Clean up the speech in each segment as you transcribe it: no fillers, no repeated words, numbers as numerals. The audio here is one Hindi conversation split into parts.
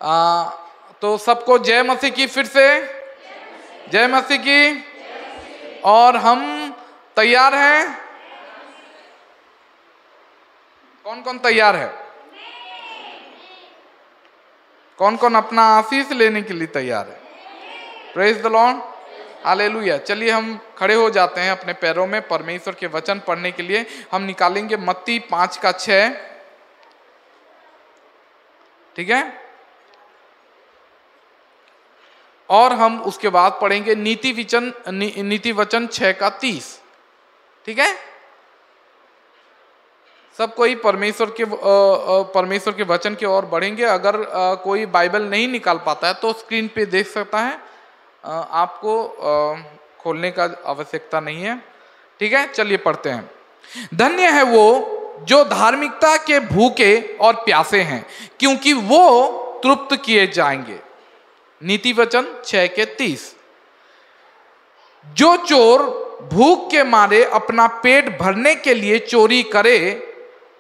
तो सबको जय मसीह की, फिर से जय मसीह की। और हम तैयार हैं? कौन कौन तैयार है? कौन कौन अपना आशीष लेने के लिए तैयार है? Praise the Lord, hallelujah. चलिए हम खड़े हो जाते हैं अपने पैरों में परमेश्वर के वचन पढ़ने के लिए। हम निकालेंगे मत्ती 5:6, ठीक है, और हम उसके बाद पढ़ेंगे नीति वचन 6:30, ठीक है। सब कोई परमेश्वर के वचन की ओर बढ़ेंगे। अगर कोई बाइबल नहीं निकाल पाता है तो स्क्रीन पे देख सकता है, आपको खोलने का आवश्यकता नहीं है, ठीक है। चलिए पढ़ते हैं। धन्य है वो जो धार्मिकता के भूखे और प्यासे हैं, क्योंकि वो तृप्त किए जाएंगे। नीति वचन 6:30। जो चोर भूख के मारे अपना पेट भरने के लिए चोरी करे,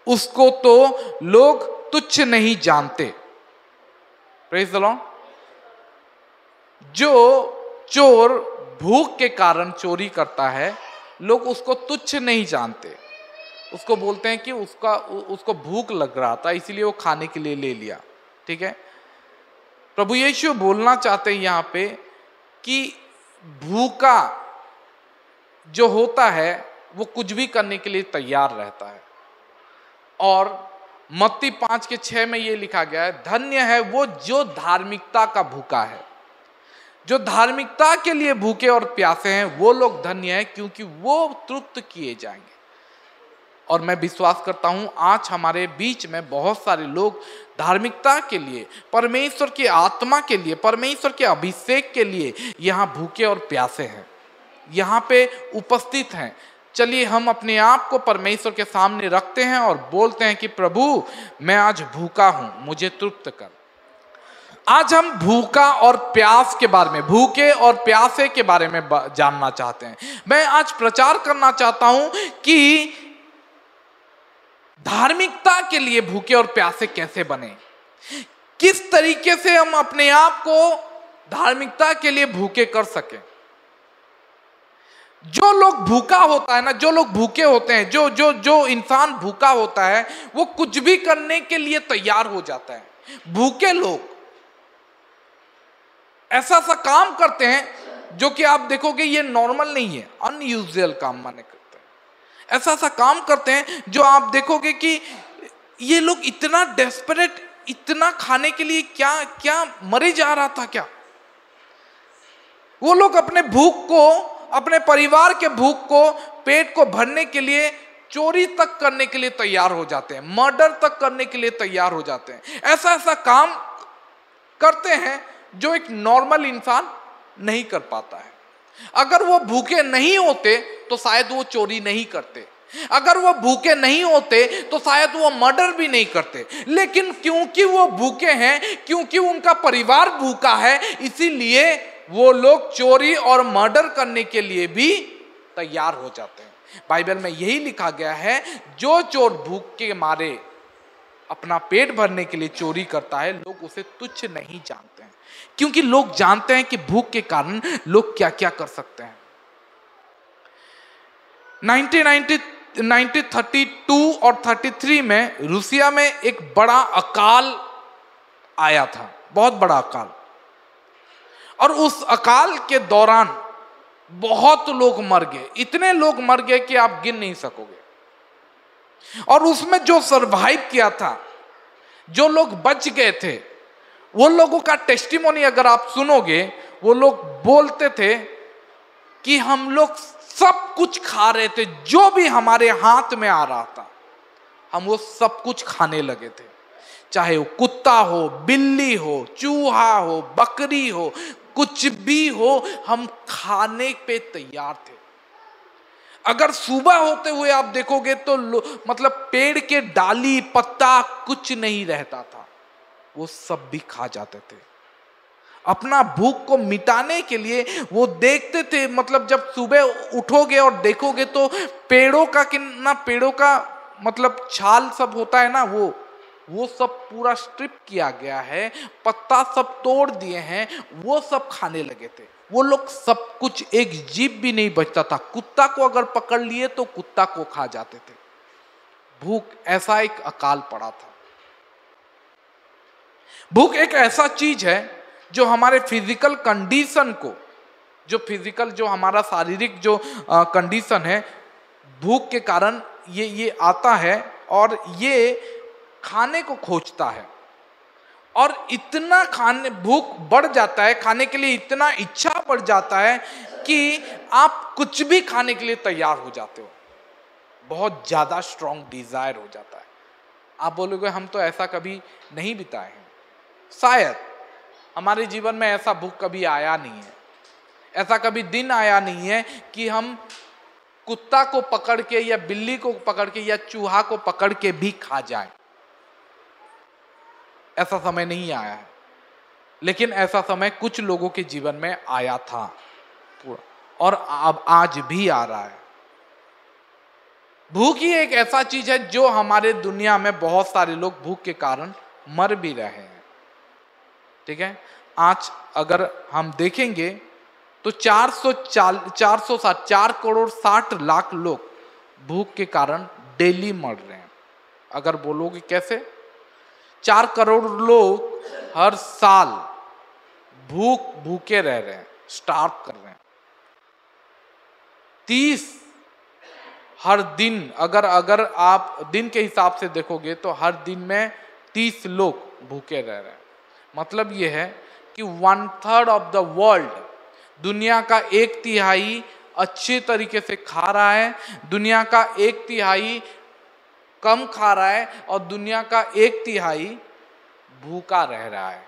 उसको तो लोग तुच्छ नहीं जानते। Praise the Lord. जो चोर भूख के कारण चोरी करता है, लोग उसको तुच्छ नहीं जानते। उसको बोलते हैं कि उसको भूख लग रहा था इसलिए वो खाने के लिए ले लिया, ठीक है। प्रभु यीशु बोलना चाहते हैं यहाँ पे कि भूखा जो होता है वो कुछ भी करने के लिए तैयार रहता है। और मत्ती 5:6 में ये लिखा गया है, धन्य है वो जो धार्मिकता का भूखा है। जो धार्मिकता के लिए भूखे और प्यासे हैं वो लोग धन्य हैं, क्योंकि वो तृप्त किए जाएंगे। और मैं विश्वास करता हूं आज हमारे बीच में बहुत सारे लोग धार्मिकता के लिए, परमेश्वर की आत्मा के लिए, परमेश्वर के अभिषेक के लिए यहाँ भूखे और प्यासे हैं, यहाँ पे उपस्थित हैं। चलिए हम अपने आप को परमेश्वर के सामने रखते हैं और बोलते हैं कि प्रभु मैं आज भूखा हूं, मुझे तृप्त कर। आज हम भूखा और प्यास के बारे में, भूखे और प्यासे के बारे में जानना चाहते हैं। मैं आज प्रचार करना चाहता हूं कि धार्मिकता के लिए भूखे और प्यासे कैसे बने, किस तरीके से हम अपने आप को धार्मिकता के लिए भूखे कर सकें। जो लोग भूखा होता है ना, जो लोग भूखे होते हैं, जो इंसान भूखा होता है वो कुछ भी करने के लिए तैयार हो जाता है। भूखे लोग ऐसा काम करते हैं जो कि आप देखोगे ये नॉर्मल नहीं है, अनयूजुअल काम माने करते हैं। ऐसा काम करते हैं जो आप देखोगे कि ये लोग इतना डेस्परेट, इतना खाने के लिए क्या मरे जा रहा था क्या। वो लोग अपने भूख को, अपने परिवार के भूख को, पेट को भरने के लिए चोरी तक करने के लिए तैयार हो जाते हैं, मर्डर तक करने के लिए तैयार हो जाते हैं। ऐसा काम करते हैं जो एक नॉर्मल इंसान नहीं कर पाता है। अगर वो भूखे नहीं होते तो शायद वो चोरी नहीं करते, अगर वो भूखे नहीं होते तो शायद वो मर्डर भी नहीं करते। लेकिन क्योंकि वो भूखे हैं, क्योंकि उनका परिवार भूखा है, इसीलिए वो लोग चोरी और मर्डर करने के लिए भी तैयार हो जाते हैं। बाइबल में यही लिखा गया है, जो चोर भूख के मारे अपना पेट भरने के लिए चोरी करता है, लोग उसे तुच्छ नहीं जानते हैं, क्योंकि लोग जानते हैं कि भूख के कारण लोग क्या क्या कर सकते हैं। 1932 और 33 में रूसिया में एक बड़ा अकाल आया था, बहुत बड़ा अकाल। और उस अकाल के दौरान बहुत लोग मर गए, इतने लोग मर गए कि आप गिन नहीं सकोगे। और उसमें जो सरवाइव किया था, जो लोग बच गए थे, वो लोगों का टेस्टिमोनी अगर आप सुनोगे, वो लोग बोलते थे कि हम लोग सब कुछ खा रहे थे, जो भी हमारे हाथ में आ रहा था हम वो सब कुछ खाने लगे थे। चाहे वो कुत्ता हो, बिल्ली हो, चूहा हो, बकरी हो, कुछ भी हो, हम खाने पे तैयार थे। अगर सुबह होते हुए आप देखोगे तो मतलब पेड़ के डाली पत्ता कुछ नहीं रहता था, वो सब भी खा जाते थे। अपना भूख को मिटाने के लिए वो देखते थे, मतलब जब सुबह उठोगे और देखोगे तो पेड़ों का मतलब छाल सब होता है ना, वो वो सब पूरा स्ट्रिप किया गया है, पत्ता सब तोड़ दिए हैं, वो सब खाने लगे थे। वो लोग सब कुछ, एक जीव भी नहीं बचता था। कुत्ता को अगर पकड़ लिए तो कुत्ता को खा जाते थे। भूख ऐसा एक अकाल पड़ा था। भूख एक ऐसा चीज है जो हमारे फिजिकल कंडीशन को, जो हमारा शारीरिक जो कंडीशन है, भूख के कारण ये आता है और ये खाने को खोजता है। और इतना भूख बढ़ जाता है, खाने के लिए इतना इच्छा बढ़ जाता है कि आप कुछ भी खाने के लिए तैयार हो जाते हो। बहुत ज्यादा स्ट्रॉन्ग डिजायर हो जाता है। आप बोलोगे हम तो ऐसा कभी नहीं बिताए हैं। शायद हमारे जीवन में ऐसा भूख कभी आया नहीं है, ऐसा कभी दिन आया नहीं है कि हम कुत्ता को पकड़ के या बिल्ली को पकड़ के या चूहा को पकड़ के भी खा जाए। ऐसा समय नहीं आया है, लेकिन ऐसा समय कुछ लोगों के जीवन में आया था और अब आज भी आ रहा है। भूख ही एक ऐसा चीज है जो हमारे दुनिया में बहुत सारे लोग भूख के कारण मर भी रहे हैं। ठीक है, आज अगर हम देखेंगे तो 4 करोड़ 60 लाख लोग भूख के कारण डेली मर रहे हैं। अगर बोलोगे कैसे, 4 करोड़ लोग हर साल भूखे रह रहे हैं, स्टार्व कर रहे हैं। 30 हर दिन, अगर आप दिन के हिसाब से देखोगे तो हर दिन में 30 लोग भूखे रह रहे हैं। मतलब ये है कि 1/3 ऑफ द वर्ल्ड, दुनिया का 1/3 अच्छे तरीके से खा रहा है, दुनिया का 1/3 कम खा रहा है और दुनिया का 1/3 भूखा रह रहा है।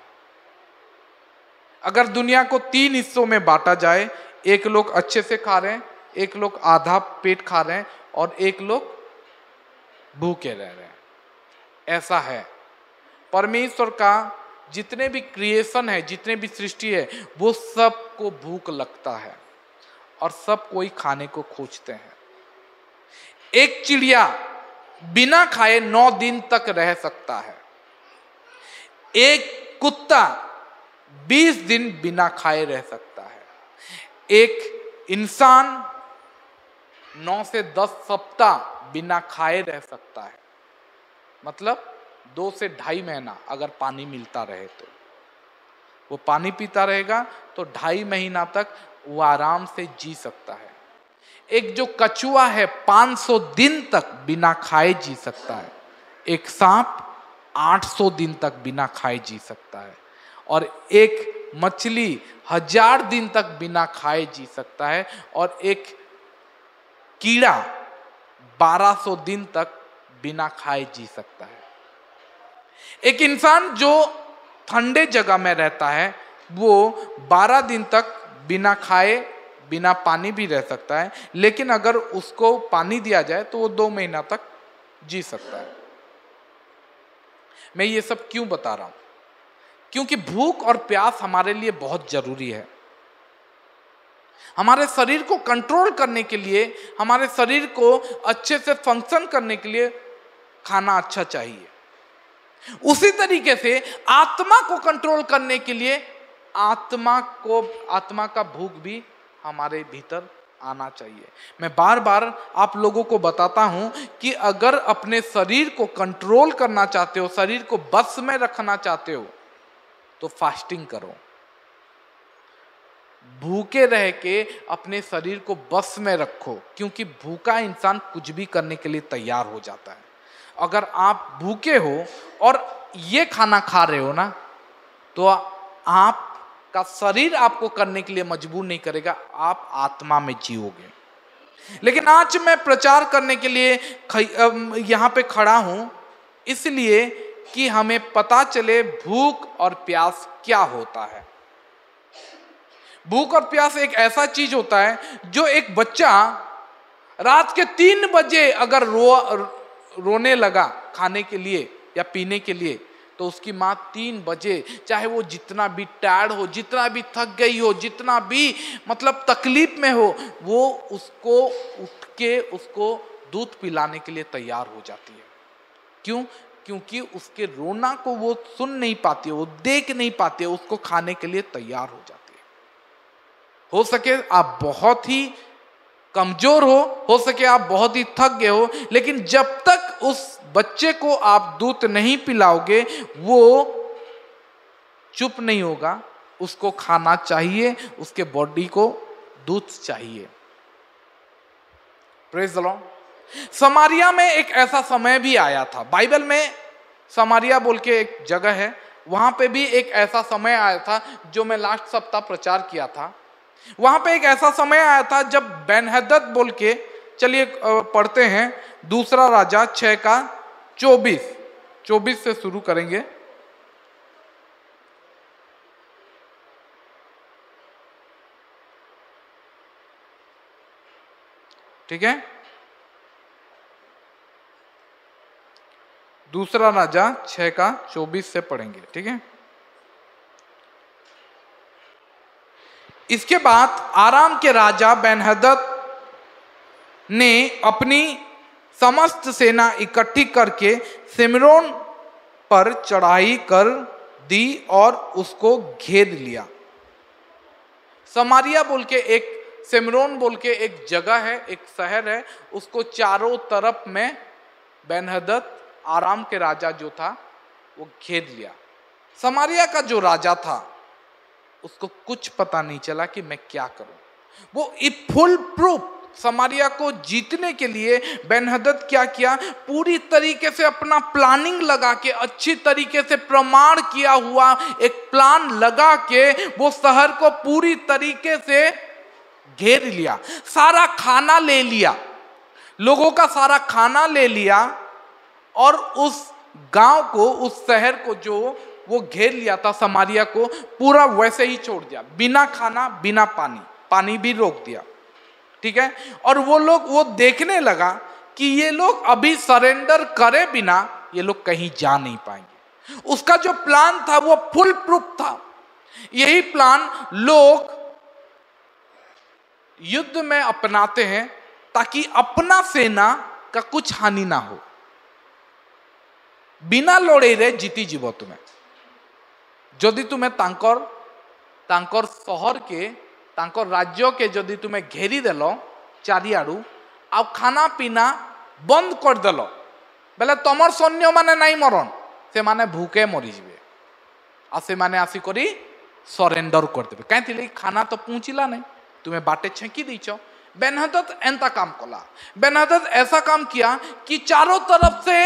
अगर दुनिया को 3 हिस्सों में बांटा जाए, एक लोग अच्छे से खा रहे हैं, एक लोग आधा पेट खा रहे हैं और एक लोग भूखे रह रहे हैं। ऐसा है। परमेश्वर का जितने भी क्रिएशन है, जितने भी सृष्टि है, वो सबको भूख लगता है और सब कोई खाने को खोजते हैं। एक चिड़िया बिना खाए 9 दिन तक रह सकता है। एक कुत्ता 20 दिन बिना खाए रह सकता है। एक इंसान 9 से 10 सप्ताह बिना खाए रह सकता है। मतलब 2 से 2.5 महीना अगर पानी मिलता रहे तो वो पानी पीता रहेगा तो 2.5 महीना तक वो आराम से जी सकता है। एक जो कछुआ है 500 दिन तक बिना खाए जी सकता है। एक सांप 800 दिन तक बिना खाए जी सकता है और एक मछली 1000 दिन तक बिना खाए जी सकता है और एक कीड़ा 1200 दिन तक बिना खाए जी सकता है। एक इंसान जो ठंडे जगह में रहता है वो 12 दिन तक बिना खाए बिना पानी भी रह सकता है, लेकिन अगर उसको पानी दिया जाए तो वो 2 महीना तक जी सकता है। मैं ये सब क्यों बता रहा हूं? क्योंकि भूख और प्यास हमारे लिए बहुत जरूरी है। हमारे शरीर को कंट्रोल करने के लिए, हमारे शरीर को अच्छे से फंक्शन करने के लिए खाना अच्छा चाहिए। उसी तरीके से आत्मा को कंट्रोल करने के लिए आत्मा का भूख भी हमारे भीतर आना चाहिए। मैं बार बार आप लोगों को बताता हूं कि अगर अपने शरीर को कंट्रोल करना चाहते हो, शरीर को बस में रखना चाहते हो, तो फास्टिंग करो। भूखे रह के अपने शरीर को बस में रखो, क्योंकि भूखा इंसान कुछ भी करने के लिए तैयार हो जाता है। अगर आप भूखे हो और ये खाना खा रहे हो ना, तो आपका शरीर आपको करने के लिए मजबूर नहीं करेगा, आप आत्मा में जियोगे। लेकिन आज मैं प्रचार करने के लिए यहाँ पे खड़ा हूं, इसलिए कि हमें पता चले भूख और प्यास क्या होता है। भूख और प्यास एक ऐसा चीज होता है जो एक बच्चा रात के 3 बजे अगर रोने लगा खाने के लिए या पीने के लिए, तो उसकी माँ 3 बजे, चाहे वो जितना भी टायर्ड हो, जितना भी थक गई हो, जितना भी मतलब तकलीफ में हो, वो उसको उठ के उसको दूध पिलाने के लिए तैयार हो जाती है। क्यों? क्योंकि उसके रोना को वो सुन नहीं पाती है, वो देख नहीं पाती है, उसको खाने के लिए तैयार हो जाती है। हो सके आप बहुत ही कमजोर हो सके आप बहुत ही थक गए हो, लेकिन जब तक उस बच्चे को आप दूध नहीं पिलाओगे वो चुप नहीं होगा। उसको खाना चाहिए, उसके बॉडी को दूध चाहिए। Praise the Lord. समारिया में एक ऐसा समय भी आया था, बाइबल में समारिया बोल के एक जगह है, वहां पे भी एक ऐसा समय आया था जो मैं लास्ट सप्ताह प्रचार किया था। वहां पे एक ऐसा समय आया था जब बेनहदद बोल के, चलिए पढ़ते हैं दूसरा राजा 6 का 24 से शुरू करेंगे। ठीक है, दूसरा राजा 6 का 24 से पढ़ेंगे। ठीक है, इसके बाद आराम के राजा बेनहदद ने अपनी समस्त सेना इकट्ठी करके सिमरोन पर चढ़ाई कर दी और उसको घेर लिया। समारिया बोल के एक, सिमरोन बोल के एक जगह है, एक शहर है, उसको चारों तरफ में बेनहदद आराम के राजा जो था वो घेर लिया। समारिया का जो राजा था उसको कुछ पता नहीं चला कि मैं क्या करूं। वो फुल प्रूफ समारिया को जीतने के लिए बेनहदद क्या किया, पूरी तरीके से अपना प्लानिंग लगा के, अच्छी तरीके से प्रमाण किया हुआ एक प्लान लगा के वो शहर को पूरी तरीके से घेर लिया। सारा खाना ले लिया, लोगों का सारा खाना ले लिया और उस गांव को, उस शहर को जो वो घेर लिया था समारिया को, पूरा वैसे ही छोड़ दिया, बिना खाना बिना पानी, पानी भी रोक दिया। ठीक है, और वो लोग वो देखने लगा कि ये लोग अभी सरेंडर करे बिना ये लोग कहीं जा नहीं पाएंगे। उसका जो प्लान था वो फुल प्रूफ था। यही प्लान लोग युद्ध में अपनाते हैं ताकि अपना सेना का कुछ हानि ना हो। बिना लड़े रे जीती जीव तुम्हें, जदि तुम्हें तांकर शहर के, तांकर राज्य के जदि तुम्हें घेरी देल चारिआडू आ खाना पीना बंद कर देल बेले तमर सैन्य माने नहीं मरन, से माने भूखे मरीजे आ से माने आसिकरी सरेंडर कर देबे। कहीं खाना तो पहुंचला नहीं, तुम्हें बाटे छेकी दीच। बेनहदद एंता काम कला, बेनहदद ऐसा काम किया कि चारों तरफ से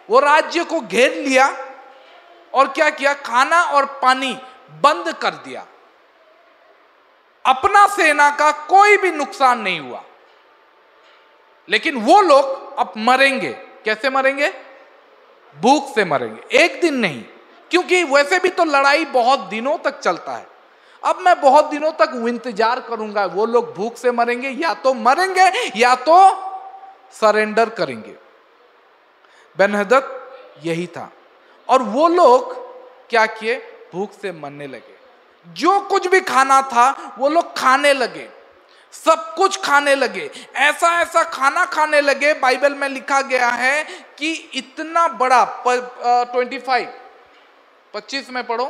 वो राज्य को घेर लिया और क्या किया, खाना और पानी बंद कर दिया। अपना सेना का कोई भी नुकसान नहीं हुआ, लेकिन वो लोग अब मरेंगे। कैसे मरेंगे? भूख से मरेंगे, एक दिन नहीं, क्योंकि वैसे भी तो लड़ाई बहुत दिनों तक चलता है। अब मैं बहुत दिनों तक इंतजार करूंगा, वो लोग भूख से मरेंगे, या तो मरेंगे या तो सरेंडर करेंगे। बेनहदद यही था, और वो लोग क्या किए, भूख से मरने लगे। जो कुछ भी खाना था वो लोग खाने लगे, सब कुछ खाने लगे, ऐसा ऐसा खाना खाने लगे। बाइबल में लिखा गया है कि इतना बड़ा 25 में पढ़ो।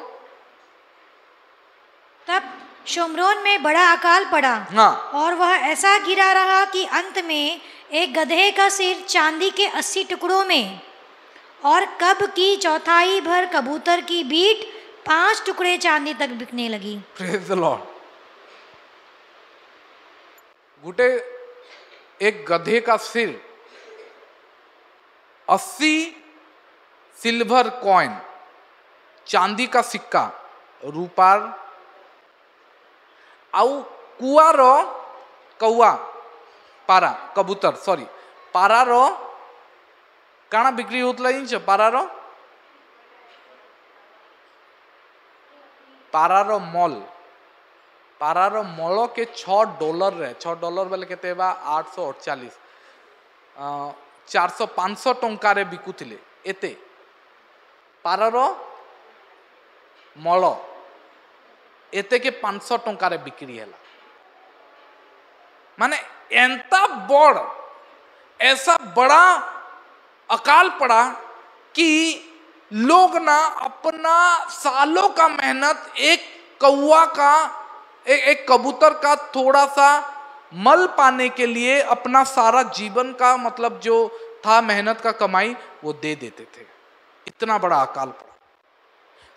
तब शुम्रोन में बड़ा अकाल पड़ा, हाँ, और वह ऐसा गिरा रहा कि अंत में एक गधे का सिर चांदी के 80 टुकड़ों में और कब की चौथाई भर कबूतर की बीट 5 टुकड़े चांदी तक बिकने लगी। Praise the Lord. गुटे एक गधे का सिर, 80 सिल्वर कॉइन, चांदी का सिक्का, रूपार आउ कुआर कौआ पारा कबूतर सॉरी पारार काना बिक्री होता जिन पारार मल के $6 रे, $6 बेले केते बा 848 400-500 टंकार बिकुले। एते पारार मल एते के 500 टंकार बिक्री है। माने एंता बड़, ऐसा बड़ा अकाल पड़ा कि लोग ना अपना सालों का मेहनत एक कौवा का एक कबूतर का थोड़ा सा मल पाने के लिए अपना सारा जीवन का मतलब जो था मेहनत का कमाई वो दे देते थे। इतना बड़ा अकाल पड़ा।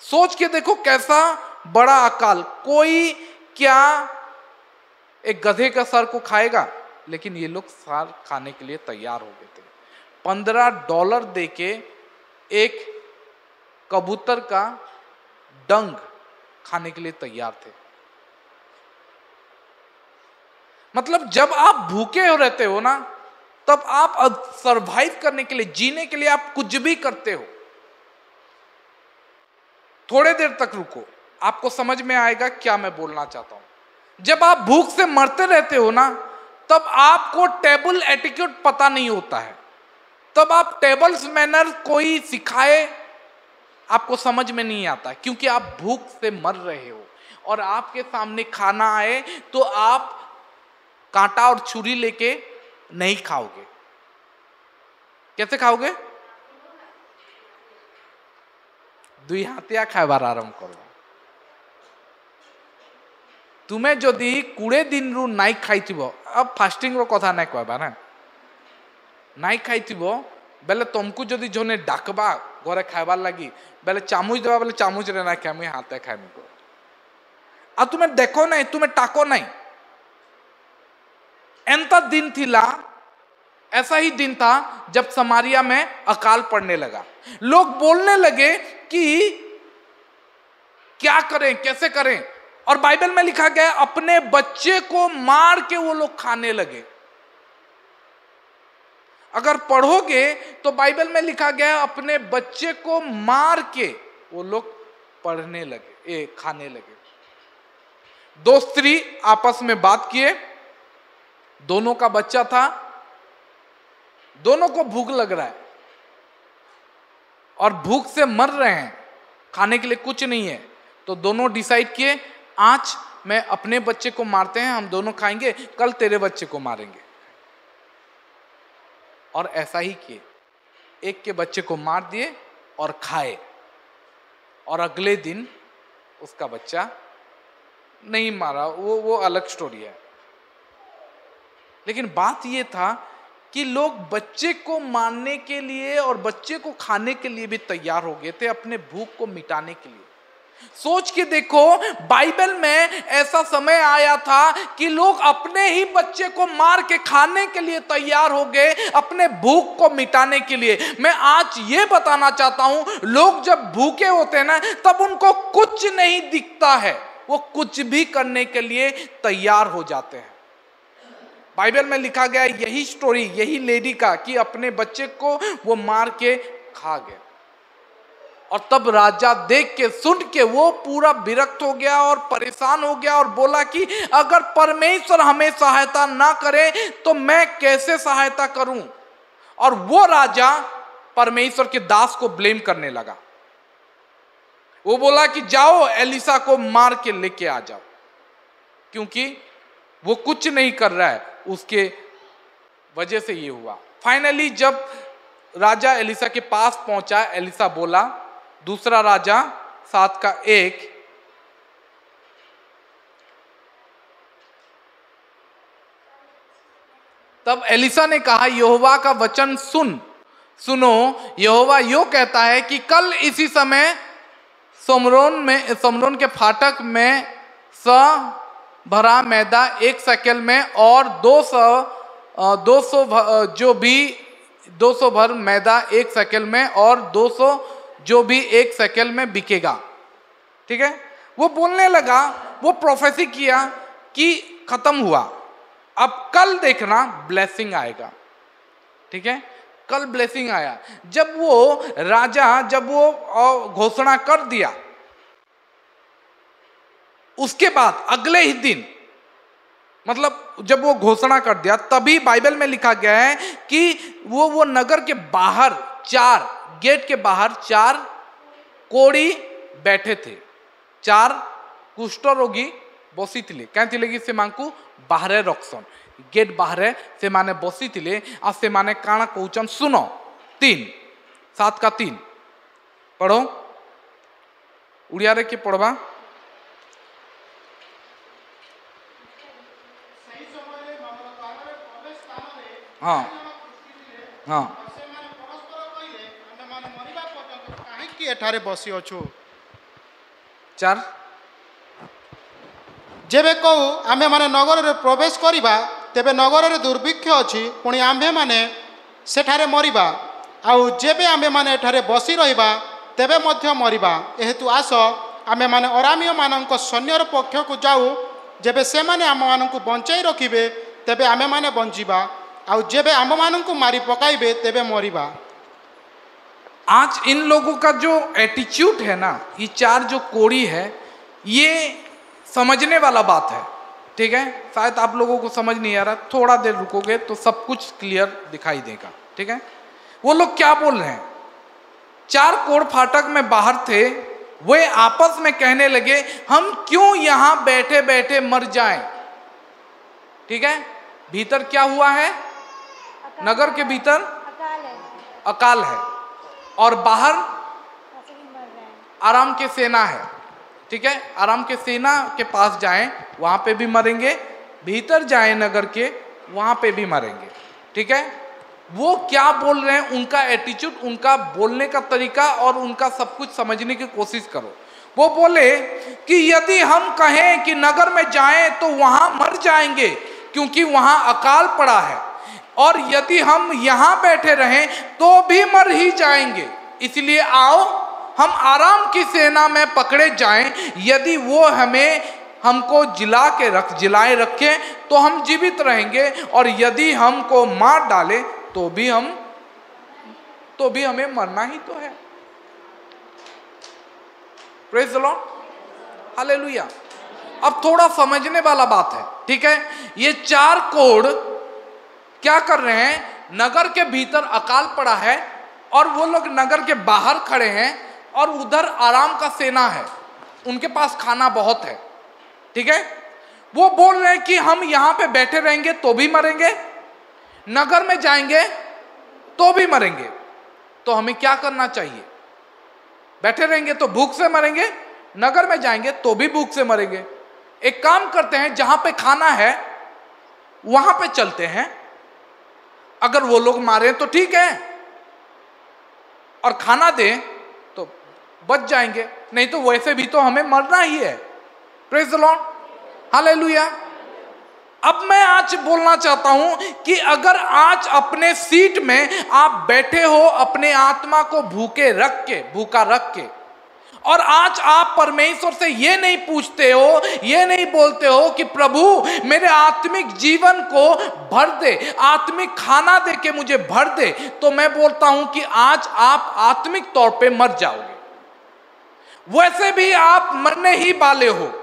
सोच के देखो कैसा बड़ा अकाल। कोई क्या एक गधे का सर को खाएगा, लेकिन ये लोग सार खाने के लिए तैयार हो गए थे। $15 देके एक कबूतर का डंग खाने के लिए तैयार थे। मतलब जब आप भूखे हो रहते हो ना, तब आप सरवाइव करने के लिए, जीने के लिए आप कुछ भी करते हो। थोड़े देर तक रुको, आपको समझ में आएगा क्या मैं बोलना चाहता हूं। जब आप भूख से मरते रहते हो ना, तब आपको टेबल एटिक्यूट पता नहीं होता है। तब आप टेबल्स मैनर कोई सिखाए आपको समझ में नहीं आता, क्योंकि आप भूख से मर रहे हो और आपके सामने खाना आए तो आप कांटा और छुरी लेके नहीं खाओगे। कैसे खाओगे? दुई हाथिया खाइबार आरंभ करो। तुम्हें जदि 20 दिन रु नाई खाइथिबो, अब फास्टिंग रो कथा नहीं कहबा ना, नाई खाइथिबो बेले तुमको जदि जोने डाकबा घरे खाइबार लगी बेले चामुच देवा बेले चामुच रे ना खामी हाथे खामी को। आ तुम्हें देखो नहीं, तुम्हें टाको नहीं। एंता दिन थिला, ऐसा ही दिन था जब समारिया में अकाल पड़ने लगा। लोग बोलने लगे कि क्या करें, कैसे करें। और बाइबल में लिखा गया अपने बच्चे को मार के वो लोग खाने लगे। अगर पढ़ोगे तो बाइबल में लिखा गया अपने बच्चे को मार के वो लोग पढ़ने लगे, खाने लगे। दो स्त्री आपस में बात किए, दोनों का बच्चा था, दोनों को भूख लग रहा है और भूख से मर रहे हैं, खाने के लिए कुछ नहीं है। तो दोनों डिसाइड किए आज मैं अपने बच्चे को मारते हैं, हम दोनों खाएंगे, कल तेरे बच्चे को मारेंगे। और ऐसा ही किए, एक के बच्चे को मार दिए और खाए, और अगले दिन उसका बच्चा नहीं मारा। वो अलग स्टोरी है। लेकिन बात ये था कि लोग बच्चे को मारने के लिए और बच्चे को खाने के लिए भी तैयार हो गए थे, अपने भूख को मिटाने के लिए। सोच के देखो, बाइबल में ऐसा समय आया था कि लोग अपने ही बच्चे को मार के खाने के लिए तैयार हो गए, अपने भूख को मिटाने के लिए। मैं आज ये बताना चाहता हूं, लोग जब भूखे होते हैं ना, तब उनको कुछ नहीं दिखता है, वो कुछ भी करने के लिए तैयार हो जाते हैं। बाइबल में लिखा गया यही स्टोरी, यही लेडी का, कि अपने बच्चे को वो मार के खा गया। और तब राजा देख के, सुन के वो पूरा विरक्त हो गया और परेशान हो गया और बोला कि अगर परमेश्वर हमें सहायता ना करे तो मैं कैसे सहायता करूं। और वो राजा परमेश्वर के दास को ब्लेम करने लगा। वो बोला कि जाओ एलिसा को मार के लेके आ जाओ, क्योंकि वो कुछ नहीं कर रहा है, उसके वजह से ये हुआ। फाइनली जब राजा एलिसा के पास पहुंचा, एलिसा बोला, दूसरा राजा 7:1, तब एलिसा ने कहा यहोवा का वचन सुनो, यहोवा यो कहता है कि कल इसी समय समरोन के फाटक में भरा मैदा 1 शेकेल में और 200 भर मैदा 1 शेकेल में और 200 जो भी 1 शेकेल में बिकेगा। ठीक है, वो बोलने लगा, वो प्रोफेसी किया कि खत्म हुआ, अब कल देखना ब्लेसिंग आएगा। ठीक है, कल ब्लेसिंग आया। जब वो राजा घोषणा कर दिया, उसके बाद अगले ही दिन, मतलब जब वो घोषणा कर दिया, तभी बाइबल में लिखा गया है कि वो नगर के बाहर 4 गेट के बाहर 4 कोड़ी बैठे थे, 4 कुष्ठरोगी बसी थिले। क्या थिले कि से मानकु बाहरे रखसन, गेट बाहरे से माने बसी थिले। आ से माने काना कहउचन सुनो 3 7 का 3 पढ़ो, उड़िया रे के पढ़वा। हाँ हाँ କାହିଁକି ଏଠାରେ ବସି ଅଛୁ? 4 ଯେବେ କହୁ ଆମେମାନେ ନଗରରେ ପ୍ରବେଶ କରିବା, ତେବେ ନଗରରେ ଦୁର୍ଭିକ୍ଷ ଅଛି, ପୁଣି ଆମ୍ଭେମାନେ ସେଠାରେ ମରିବା। ଆଉ ଯେବେ ଆମେମାନେ ଏଠାରେ ବସି ରହିବା, ତେବେ ମଧ୍ୟ ମରିବା। ଏହେତୁ ଆସ ଆମେମାନେ ଅରାମୀୟମାନଙ୍କ ସୈନ୍ୟର ପକ୍ଷକୁ ଯାଉ। ଯେବେ ସେମାନେ ଆମମାନଙ୍କୁ ବଞ୍ଚାଇ ରଖିବେ, ତେବେ ଆମେମାନେ ବଞ୍ଚିବା। ଆଉ ଯେବେ ଆମମାନଙ୍କୁ ମାରି ପକାଇବେ, ତେବେ ମରିବା। आज इन लोगों का जो एटीट्यूड है ना, ये 4 जो कोड़ी है, ये समझने वाला बात है। ठीक है, शायद आप लोगों को समझ नहीं आ रहा, थोड़ा देर रुकोगे तो सब कुछ क्लियर दिखाई देगा। ठीक है, वो लोग क्या बोल रहे हैं? 4 कोढ़ फाटक में बाहर थे, वे आपस में कहने लगे, हम क्यों यहां बैठे बैठे मर जाएं। ठीक है, भीतर क्या हुआ है? नगर के भीतर अकाल है और बाहर आराम के सेना है। ठीक है, आराम के सेना के पास जाएं, वहां पे भी मरेंगे, भीतर जाएं नगर के, वहां पे भी मरेंगे। ठीक है, वो क्या बोल रहे हैं, उनका एटीट्यूड, उनका बोलने का तरीका और उनका सब कुछ समझने की कोशिश करो। वो बोले कि यदि हम कहें कि नगर में जाएं तो वहां मर जाएंगे क्योंकि वहां अकाल पड़ा है, और यदि हम यहां बैठे रहें तो भी मर ही जाएंगे। इसलिए आओ हम आराम की सेना में पकड़े जाएं, यदि वो हमको जिलाए रखें तो हम जीवित रहेंगे, और यदि हमको मार डाले तो भी हमें मरना ही तो है। Praise the Lord, hallelujah. अब थोड़ा समझने वाला बात है। ठीक है, ये 4 कोढ़ क्या कर रहे हैं? नगर के भीतर अकाल पड़ा है और वो लोग नगर के बाहर खड़े हैं, और उधर आराम का सेना है, उनके पास खाना बहुत है। ठीक है, वो बोल रहे हैं कि हम यहां पे बैठे रहेंगे तो भी मरेंगे, नगर में जाएंगे तो भी मरेंगे। तो हमें क्या करना चाहिए? बैठे रहेंगे तो भूख से मरेंगे, नगर में जाएंगे तो भी भूख से मरेंगे। एक काम करते हैं, जहां पे खाना है वहां पे चलते हैं, अगर वो लोग मारे तो ठीक है और खाना दें तो बच जाएंगे, नहीं तो वैसे भी तो हमें मरना ही है। Praise the Lord, hallelujah. अब मैं आज बोलना चाहता हूं कि अगर आज अपने सीट में आप बैठे हो, अपने आत्मा को भूखा रख के, और आज आप परमेश्वर से ये नहीं पूछते हो, ये नहीं बोलते हो कि प्रभु मेरे आत्मिक जीवन को भर दे, आत्मिक खाना दे के मुझे भर दे, तो मैं बोलता हूं कि आज आप आत्मिक तौर पे मर जाओगे। वैसे भी आप मरने ही वाले हो,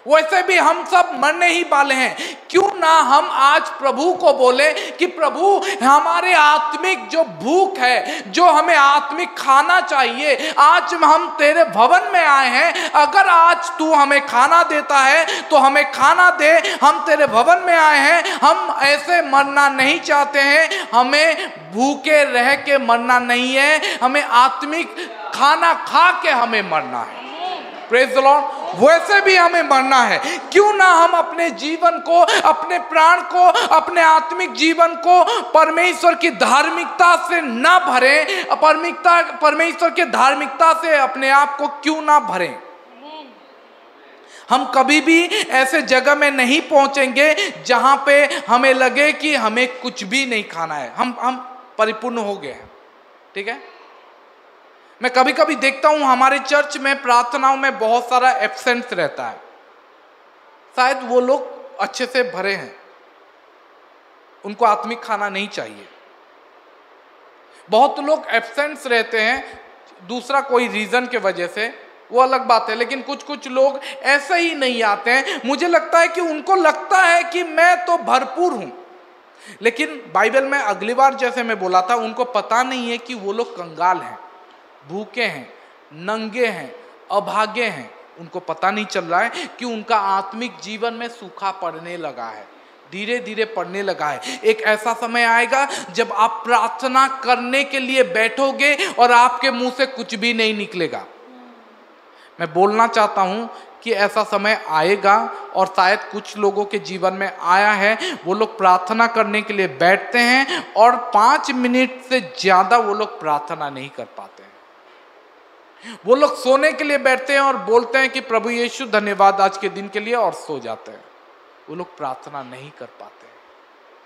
वैसे भी हम सब मरने ही वाले हैं। क्यों ना हम आज प्रभु को बोले कि प्रभु हमारे आत्मिक जो भूख है, जो हमें आत्मिक खाना चाहिए, आज हम तेरे भवन में आए हैं, अगर आज तू हमें खाना देता है तो हमें खाना दे। हम तेरे भवन में आए हैं, हम ऐसे मरना नहीं चाहते हैं, हमें भूखे रह के मरना नहीं है, हमें आत्मिक खाना खा के हमें मरना है। प्रेज द लॉर्ड, वैसे भी हमें मरना है। क्यों ना हम अपने जीवन को, अपने प्राण को, अपने आत्मिक जीवन को परमेश्वर की धार्मिकता से ना भरें, परमेश्वर के धार्मिकता से अपने आप को क्यों ना भरें। हम कभी भी ऐसे जगह में नहीं पहुंचेंगे जहां पे हमें लगे कि हमें कुछ भी नहीं खाना है, हम परिपूर्ण हो गए हैं। ठीक है, मैं कभी कभी देखता हूं हमारे चर्च में प्रार्थनाओं में बहुत सारा एब्सेंस रहता है, शायद वो लोग अच्छे से भरे हैं, उनको आत्मिक खाना नहीं चाहिए। बहुत लोग एब्सेंस रहते हैं दूसरा कोई रीजन के वजह से, वो अलग बात है, लेकिन कुछ लोग ऐसे ही नहीं आते हैं। मुझे लगता है कि उनको लगता है कि मैं तो भरपूर हूं, लेकिन बाइबल में अगली बार जैसे मैं बोला था, उनको पता नहीं है कि वो लोग कंगाल हैं, भूखे हैं, नंगे हैं, अभागे हैं। उनको पता नहीं चल रहा है कि उनका आत्मिक जीवन में सूखा पड़ने लगा है, धीरे धीरे पड़ने लगा है। एक ऐसा समय आएगा जब आप प्रार्थना करने के लिए बैठोगे और आपके मुंह से कुछ भी नहीं निकलेगा। मैं बोलना चाहता हूं कि ऐसा समय आएगा और शायद कुछ लोगों के जीवन में आया है। वो लोग प्रार्थना करने के लिए बैठते हैं और 5 मिनट से ज्यादा वो लोग प्रार्थना नहीं कर पाते हैं। वो लोग सोने के लिए बैठते हैं और बोलते हैं कि प्रभु यीशु धन्यवाद आज के दिन के लिए, और सो जाते हैं। वो लोग प्रार्थना नहीं कर पाते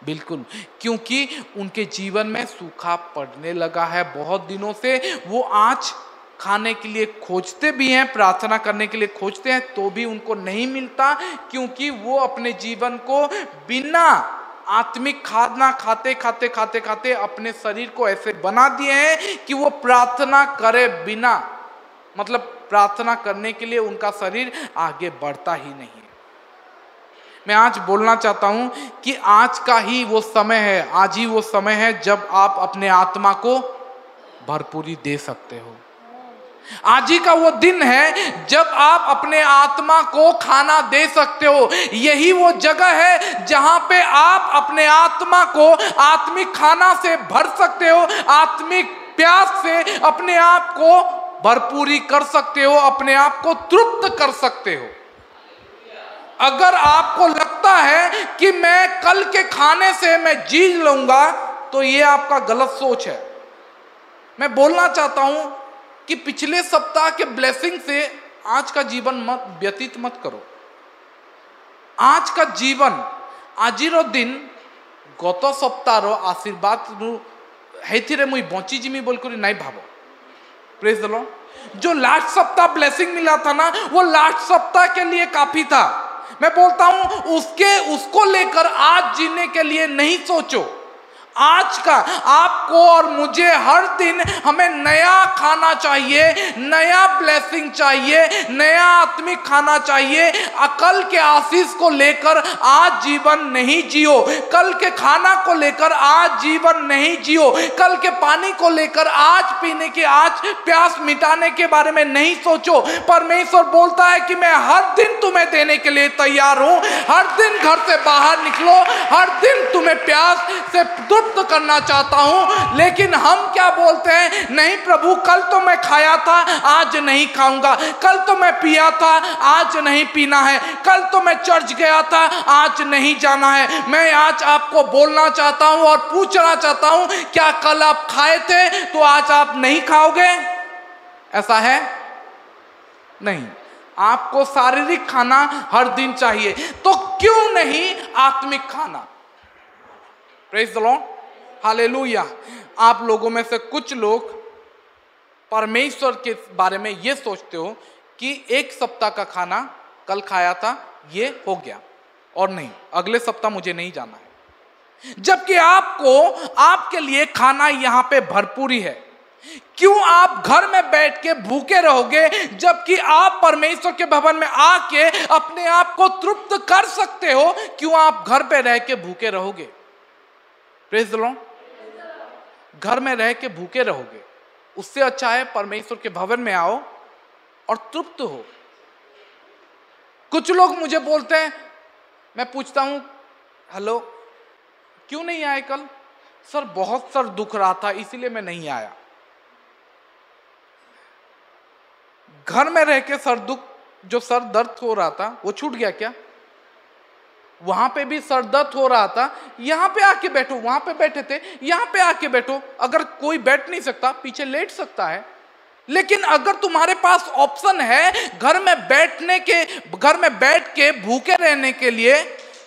बिल्कुल, क्योंकि उनके जीवन में सूखा पड़ने लगा है बहुत दिनों से। वो आज खाने के लिए खोजते भी हैं, प्रार्थना करने के लिए खोजते हैं, तो भी उनको नहीं मिलता, क्योंकि वो अपने जीवन को बिना आत्मिक खाना खाते खाते खाते खाते अपने शरीर को ऐसे बना दिए हैं कि वो प्रार्थना करे बिना, मतलब प्रार्थना करने के लिए उनका शरीर आगे बढ़ता ही नहीं है। मैं आज बोलना चाहता हूं कि आज का ही वो समय है, आज ही वो समय है जब आप अपने आत्मा को भरपूरी दे सकते हो। आज ही का वो दिन है जब आप अपने आत्मा को खाना दे सकते हो। यही वो जगह है जहां पे आप अपने आत्मा को आत्मिक खाना से भर सकते हो, आत्मिक प्यास से अपने आप को भरपूरी कर सकते हो, अपने आप को तृप्त कर सकते हो। अगर आपको लगता है कि मैं कल के खाने से मैं जी लूंगा, तो ये आपका गलत सोच है। मैं बोलना चाहता हूं कि पिछले सप्ताह के ब्लेसिंग से आज का जीवन मत व्यतीत मत करो। आज का जीवन आजिर दिन गत सप्ताह आशीर्वाद है मुई बची जिमी बोलकर नहीं भाव। Praise the Lord. जो लास्ट सप्ताह ब्लेसिंग मिला था ना, वो लास्ट सप्ताह के लिए काफी था। मैं बोलता हूं उसको लेकर आज जीने के लिए नहीं सोचो। आज का आपको और मुझे हर दिन हमें नया खाना चाहिए, नया ब्लेसिंग चाहिए, नया आत्मिक खाना चाहिए। कल के आशीष को लेकर आज जीवन नहीं जियो, कल के खाना को लेकर आज जीवन नहीं जियो, कल के पानी को लेकर आज पीने की, आज प्यास मिटाने के बारे में नहीं सोचो। परमेश्वर बोलता है कि मैं हर दिन तुम्हें देने के लिए तैयार हूं। हर दिन घर से बाहर निकलो, हर दिन तुम्हें प्यास से करना चाहता हूं। लेकिन हम क्या बोलते हैं, नहीं प्रभु कल तो मैं खाया था, आज नहीं खाऊंगा। कल तो मैं पिया था, आज नहीं पीना है। कल तो मैं चर्च गया था, आज नहीं जाना है। मैं आज आपको बोलना चाहता हूं और पूछना चाहता हूं, क्या कल आप खाए थे तो आज आप नहीं खाओगे? ऐसा है नहीं। आपको शारीरिक खाना हर दिन चाहिए, तो क्यों नहीं आत्मिक खाना? Praise the Lord, hallelujah. आप लोगों में से कुछ लोग परमेश्वर के बारे में ये सोचते हो कि एक सप्ताह का खाना कल खाया था, ये हो गया और नहीं, अगले सप्ताह मुझे नहीं जाना है। जबकि आपके लिए खाना यहां पे भरपूरी है। क्यों आप घर में बैठ के भूखे रहोगे, जबकि आप परमेश्वर के भवन में आके अपने आप को तृप्त कर सकते हो? क्यों आप घर पे रह के भूखे रहोगे? Praise the Lord. घर में रह के भूखे रहोगे, उससे अच्छा है परमेश्वर के भवन में आओ और तृप्त हो। कुछ लोग मुझे बोलते हैं, मैं पूछता हूं हेलो क्यों नहीं आए कल? सर बहुत सर दुख रहा था इसीलिए मैं नहीं आया। घर में रह के सर दुख, जो सर दर्द हो रहा था वो छूट गया क्या? वहां पे भी सर दर्द हो रहा था, यहां पे आके बैठो। वहां पे बैठे थे, यहां पे आके बैठो। अगर कोई बैठ नहीं सकता, पीछे लेट सकता है। लेकिन अगर तुम्हारे पास ऑप्शन है घर में बैठ के भूखे रहने के लिए,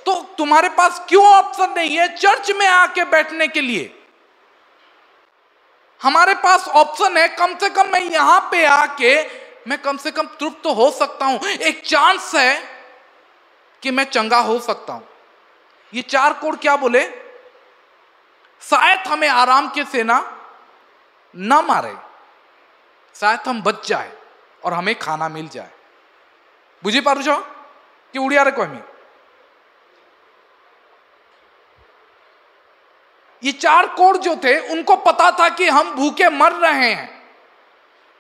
तो तुम्हारे पास क्यों ऑप्शन नहीं है चर्च में आके बैठने के लिए? हमारे पास ऑप्शन है, कम से कम मैं यहां पे आके मैं कम से कम तृप्त हो सकता हूं। एक चांस है कि मैं चंगा हो सकता हूं। ये 4 कोड क्या बोले? शायद हमें आराम की सेना न मारे, शायद हम बच जाए और हमें खाना मिल जाए। बुझी पारुछ कि उड़िया रे कहमी? ये 4 कोड जो थे उनको पता था कि हम भूखे मर रहे हैं,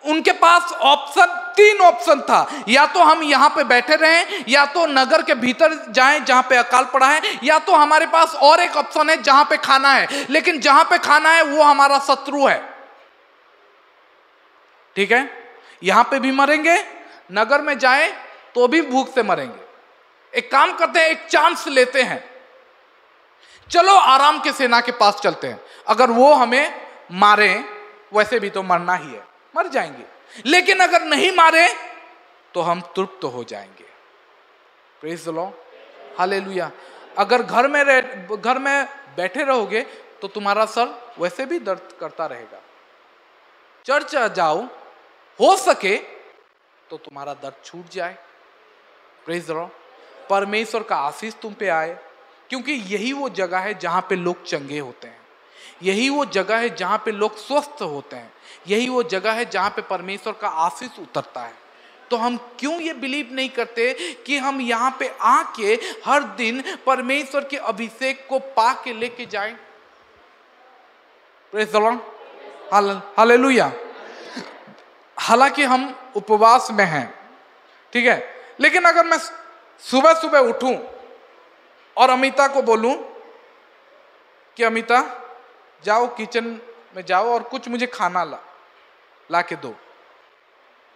उनके पास ऑप्शन, 3 ऑप्शन था, या तो हम यहां पे बैठे रहें, या तो नगर के भीतर जाएं जहां पे अकाल पड़ा है, या तो हमारे पास और एक ऑप्शन है जहां पे खाना है, लेकिन जहां पे खाना है वो हमारा शत्रु है। ठीक है, यहां पे भी मरेंगे, नगर में जाएं तो भी भूख से मरेंगे। एक काम करते हैं, एक चांस लेते हैं, चलो आराम के सेना के पास चलते हैं। अगर वो हमें मारे, वैसे भी तो मरना ही है, मर जाएंगे, लेकिन अगर नहीं मारे तो हम तृप्त हो जाएंगे। Praise the Lord, hallelujah. अगर घर में बैठे रहोगे तो तुम्हारा सर वैसे भी दर्द करता रहेगा। चर्च जाओ, हो सके तो तुम्हारा दर्द छूट जाए। प्रेज द लॉर्ड, परमेश्वर का आशीष तुम पे आए, क्योंकि यही वो जगह है जहां पे लोग चंगे होते हैं, यही वो जगह है जहां पे लोग स्वस्थ होते हैं, यही वो जगह है जहां पे परमेश्वर का आशीष उतरता है। तो हम क्यों ये बिलीव नहीं करते कि हम यहाँ पे आके हर दिन परमेश्वर के अभिषेक को पा के लेके जाएं? Praise the Lord, hallelujah. हालांकि हम उपवास में हैं, ठीक है, लेकिन अगर मैं सुबह सुबह उठूं और अमिता को बोलूं कि अमिता जाओ किचन में जाओ और कुछ मुझे खाना ला के दो,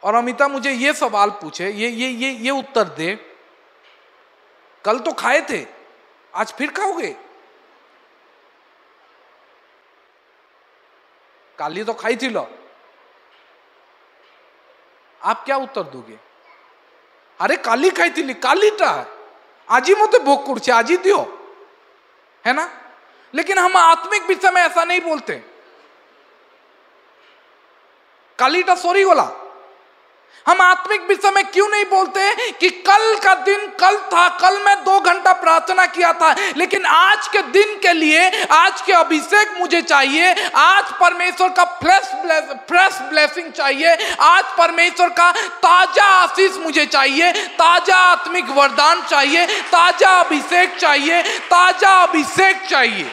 और अमिता मुझे ये सवाल पूछे, ये उत्तर दे, कल तो खाए थे, आज फिर खाओगे? काली तो खाई थी लो, आप क्या उत्तर दोगे? अरे काली खाई थी, कालीटा आज मत भोग कर आज दियो, है ना? लेकिन हम आत्मिक विषय में ऐसा नहीं बोलते। कालीटा सॉरी बोला, हम आत्मिक विषय में क्यों नहीं बोलते कि कल का दिन कल था, कल मैं 2 घंटा प्रार्थना किया था, लेकिन आज के दिन के लिए आज के अभिषेक मुझे चाहिए, आज परमेश्वर का फ्रेश ब्लेसिंग चाहिए, आज परमेश्वर का ताजा आशीष मुझे चाहिए, ताजा आत्मिक वरदान चाहिए, ताजा अभिषेक चाहिए, ताजा अभिषेक चाहिए।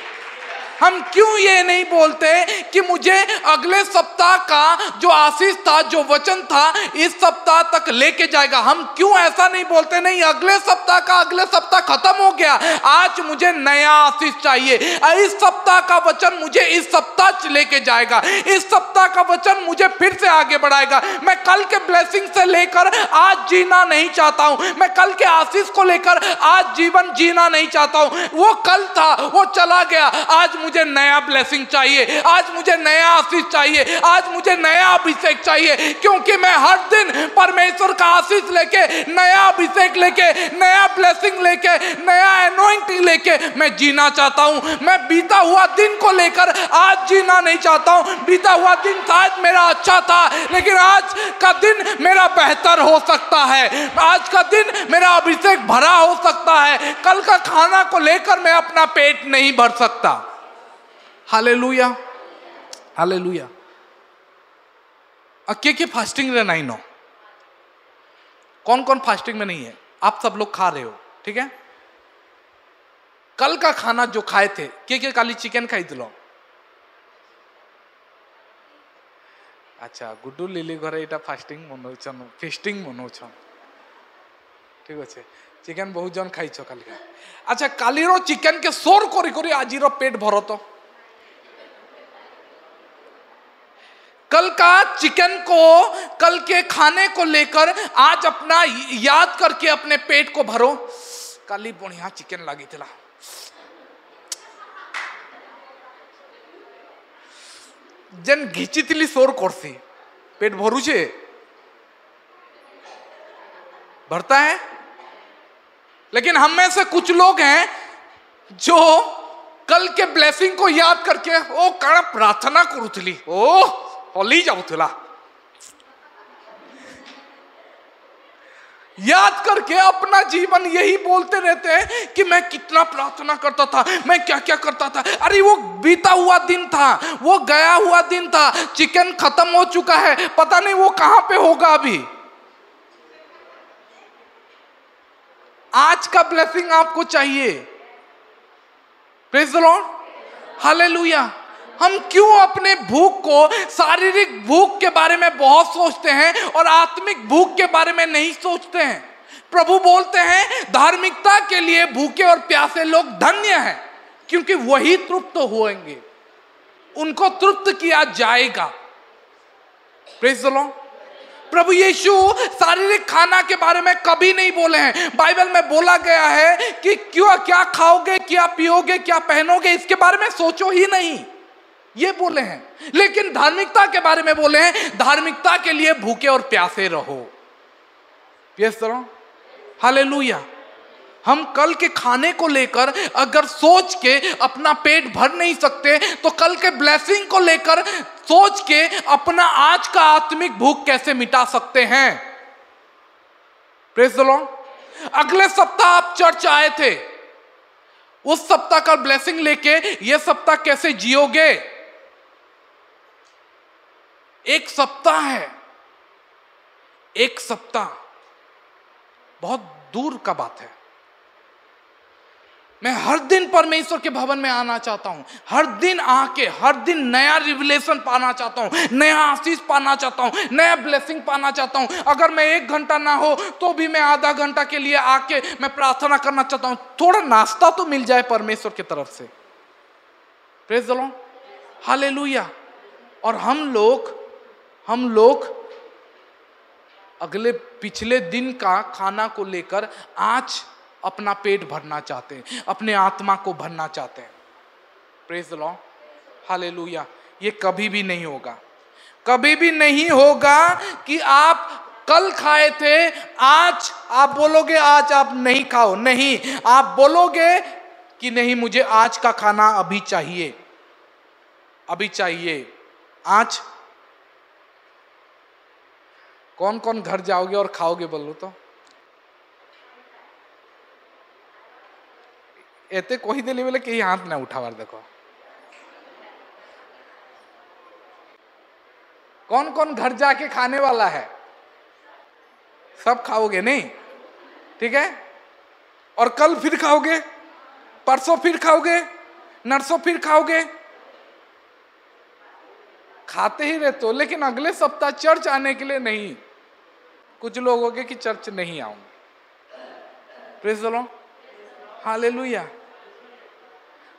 हम क्यों ये नहीं बोलते कि मुझे अगले सप्ताह का जो आशीष था, जो वचन था, इस सप्ताह तक लेके जाएगा? हम क्यों ऐसा नहीं बोलते? नहीं, अगले सप्ताह का अगले सप्ताह खत्म हो गया, आज मुझे नया आशीष चाहिए, इस सप्ताह का वचन मुझे इस सप्ताह लेके जाएगा, इस सप्ताह का वचन मुझे फिर से आगे बढ़ाएगा। मैं कल के ब्लेसिंग से लेकर आज जीना नहीं चाहता हूं, मैं कल के आशीष को लेकर आज जीवन जीना नहीं चाहता हूं। वो कल था, वो चला गया, आज मुझे नया ब्लेसिंग चाहिए, आज मुझे नया आशीष चाहिए, आज मुझे नया अभिषेक चाहिए, क्योंकि मैं हर दिन परमेश्वर का आशीष लेके, नया अभिषेक लेके, नया ब्लेसिंग लेके, नया एनॉइंटिंग लेके मैं जीना चाहता हूं। मैं बीता हुआ दिन को लेकर आज जीना नहीं चाहता हूं। बीता हुआ दिन शायद मेरा अच्छा था, लेकिन आज का दिन मेरा बेहतर हो सकता है, आज का दिन मेरा अभिषेक भरा हो सकता है। कल का खाना को लेकर मैं अपना पेट नहीं भर सकता। Hallelujah, hallelujah. के फास्टिंग रे नहीं नो, कौन कौन फास्टिंग में नहीं है? आप सब लोग खा रहे हो, ठीक है? कल का खाना जो खाए थे, के काली चिकन खाई दिलो? अच्छा, गुड्डू लिली घरे एटा फास्टिंग मनौछन, फेस्टिंग मनौछन, ठीक अच्छे। चिकन बहुत जन खाई छो काली। अच्छा, कालीरो चिकन के सोर करी करी आजीरो पेट भरो तो कल का चिकन को, कल के खाने को लेकर आज अपना याद करके अपने पेट को भरो। काली बढ़िया चिकन लगी थी, जेन घिची थी सोर करसी, पेट भरू छे, भरता है। लेकिन हम में से कुछ लोग हैं जो कल के ब्लेसिंग को याद करके ओ कण प्रार्थना करूथली, ओ होली जाऊला, याद करके अपना जीवन यही बोलते रहते हैं कि मैं कितना प्रार्थना करता था, मैं क्या क्या करता था। अरे वो बीता हुआ दिन था, वो गया हुआ दिन था, चिकन खत्म हो चुका है, पता नहीं वो कहां पे होगा अभी। आज का ब्लेसिंग आपको चाहिए। Praise the Lord, hallelujah. हम क्यों अपने भूख को, शारीरिक भूख के बारे में बहुत सोचते हैं और आत्मिक भूख के बारे में नहीं सोचते हैं? प्रभु बोलते हैं धार्मिकता के लिए भूखे और प्यासे लोग धन्य हैं, क्योंकि वही तृप्त होंगे, उनको तृप्त किया जाएगा। Praise the Lord. प्रभु यीशु शारीरिक खाना के बारे में कभी नहीं बोले हैं। बाइबल में बोला गया है कि क्यों, क्या खाओगे, क्या पियोगे, क्या पहनोगे, इसके बारे में सोचो ही नहीं, ये बोले हैं। लेकिन धार्मिकता के बारे में बोले हैं धार्मिकता के लिए भूखे और प्यासे रहो। Yes sir, hallelujah. हम कल के खाने को लेकर अगर सोच के अपना पेट भर नहीं सकते, तो कल के ब्लेसिंग को लेकर सोच के अपना आज का आत्मिक भूख कैसे मिटा सकते हैं? Praise the Lord. अगले सप्ताह आप चर्च आए थे, उस सप्ताह का ब्लेसिंग लेके ये सप्ताह कैसे जियोगे? एक सप्ताह है, एक सप्ताह बहुत दूर का बात है। मैं हर दिन परमेश्वर के भवन में आना चाहता हूं, हर दिन आके हर दिन नया रिवलेशन पाना चाहता हूं, नया आशीष पाना चाहता हूं, नया ब्लेसिंग पाना चाहता हूं। अगर मैं 1 घंटा ना हो तो भी मैं आधा घंटा के लिए आके मैं प्रार्थना करना चाहता हूं, थोड़ा नाश्ता तो मिल जाए परमेश्वर की तरफ से। Praise the Lord, hallelujah. और हम लोग अगले पिछले दिन का खाना को लेकर आज अपना पेट भरना चाहते हैं, अपने आत्मा को भरना चाहते हैं। Praise the Lord, hallelujah. ये कभी भी नहीं होगा, कभी भी नहीं होगा कि आप कल खाए थे, आज आप बोलोगे आज आप नहीं खाओ। नहीं, आप बोलोगे कि नहीं, मुझे आज का खाना अभी चाहिए, अभी चाहिए आज। कौन कौन घर जाओगे और खाओगे बोलो तो? एते कोई दिली बोले कि हाथ ना उठावर। देखो कौन कौन घर जाके खाने वाला है? सब खाओगे नहीं, ठीक है? और कल फिर खाओगे, परसों फिर खाओगे, नरसों फिर खाओगे, खाते ही रहते हो। लेकिन अगले सप्ताह चर्च आने के लिए नहीं। कुछ लोग होंगे कि चर्च नहीं आऊंगा। Praise the Lord, hallelujah.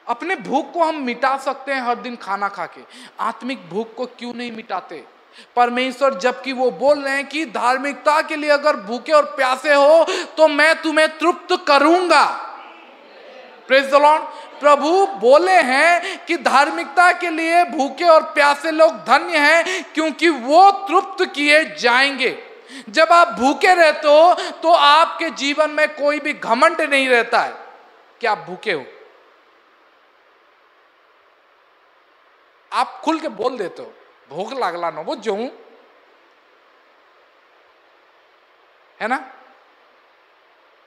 अपने भूख को हम मिटा सकते हैं हर दिन खाना खा के, आत्मिक भूख को क्यों नहीं मिटाते? परमेश्वर जबकि वो बोल रहे हैं कि धार्मिकता के लिए अगर भूखे और प्यासे हो तो मैं तुम्हें तृप्त करूंगा। Praise the Lord. प्रभु बोले हैं कि धार्मिकता के लिए भूखे और प्यासे लोग धन्य हैं, क्योंकि वो तृप्त किए जाएंगे। जब आप भूखे रहते हो तो आपके जीवन में कोई भी घमंड नहीं रहता है कि आप भूखे हो। आप खुल के बोल देते हो भूख लागला न वो जो है ना।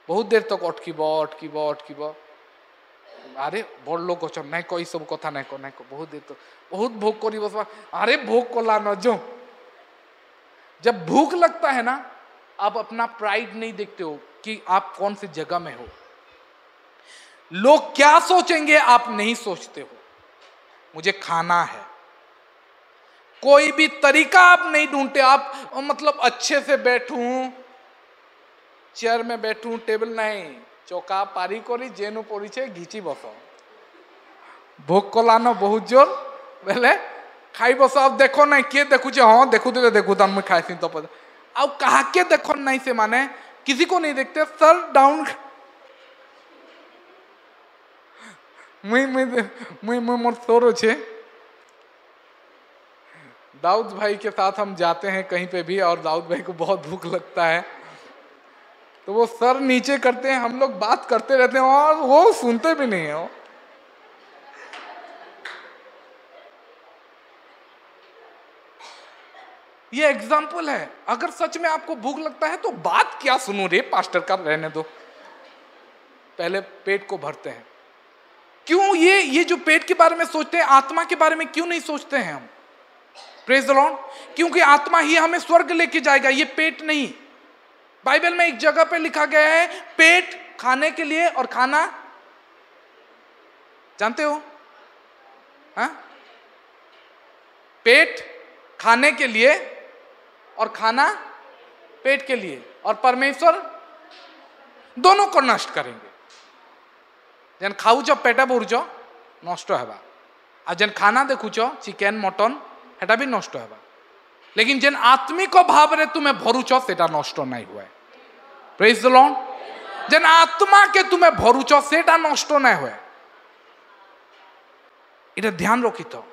बहुत देर तक अटकीब अरे बड़ लोग अच्छा नहीं कोई सब कथा नहीं को बहुत देर तक बहुत भूख करी बस। अरे भूख कला न जो। जब भूख लगता है ना, आप अपना प्राइड नहीं देखते हो कि आप कौन सी जगह में हो। लोग क्या सोचेंगे आप नहीं सोचते हो। मुझे खाना है, कोई भी तरीका आप नहीं ढूंढते। आप मतलब अच्छे से बैठूं, चेयर में बैठूं, टेबल नहीं, चौका पारी करी जेनु पड़े घिची बस। भोग कलान बहुत जोर बेले खाई बस। आप देखो ना किए देखुचे, हाँ देखू तो मैं खाई तो अब कहा के देखो नहीं से माने किसी को नहीं देखते। सर डाउन मोर सोरो छे। दाऊद भाई के साथ हम जाते हैं कहीं पे भी और दाऊद भाई को बहुत भूख लगता है तो वो सर नीचे करते हैं, हम लोग बात करते रहते हैं और वो सुनते भी नहीं है। ये एग्जाम्पल है। अगर सच में आपको भूख लगता है तो बात क्या सुनूं रे पास्टर का, रहने दो, पहले पेट को भरते हैं। क्यों ये जो पेट के बारे में सोचते हैं, आत्मा के बारे में क्यों नहीं सोचते हैं हम? Praise the Lord. क्योंकि आत्मा ही हमें स्वर्ग लेके जाएगा, ये पेट नहीं। बाइबल में एक जगह पे लिखा गया है पेट खाने के लिए और खाना जानते हो, हाँ? पेट खाने के लिए और खाना पेट के लिए, और परमेश्वर दोनों को नष्ट करेंगे। जेन खाऊच पेट भरुच नष्ट हेबा, आ जेन खाना देखुच चिकेन मटन हेटा भी नष्ट हेबा, लेकिन जेन आत्मिक भाव रे तुम्हें भरुच सेटा नष्ट नहीं हुए। Praise the Lord. जेन आत्मा के तुम्हें भरुच सेटा नष्ट नहीं हुए। इटा ध्यान रखी तो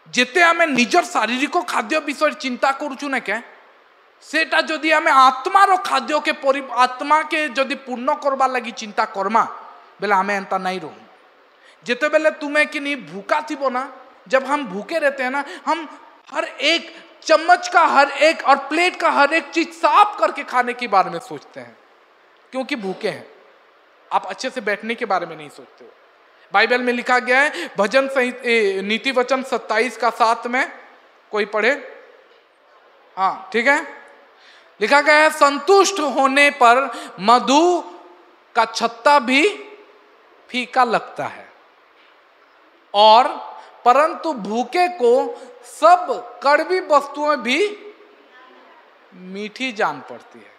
जेते आमे निजर शारीरिक खाद्य विषय चिंता करूचु ना के, सेटा जदि आमे आत्मार खाद्य के आत्मा के जदि पूर्ण करवा लगी चिंता करमा बेले आमे एंता नहीं रहूं। जेते बेले तुम्हें कि नहीं भूखा थी ना, जब हम भूखे रहते हैं ना, हम हर एक चम्मच का हर एक और प्लेट का हर एक चीज साफ करके खाने के बारे में सोचते हैं, क्योंकि भूखे हैं। आप अच्छे से बैठने के बारे में नहीं सोचते हो। बाइबल में लिखा गया है, भजन नीति वचन 27 का 7 में, कोई पढ़े? हाँ ठीक है, लिखा गया है, संतुष्ट होने पर मधु का छत्ता भी फीका लगता है, और परंतु भूखे को सब कड़वी वस्तुएं भी मीठी जान पड़ती है।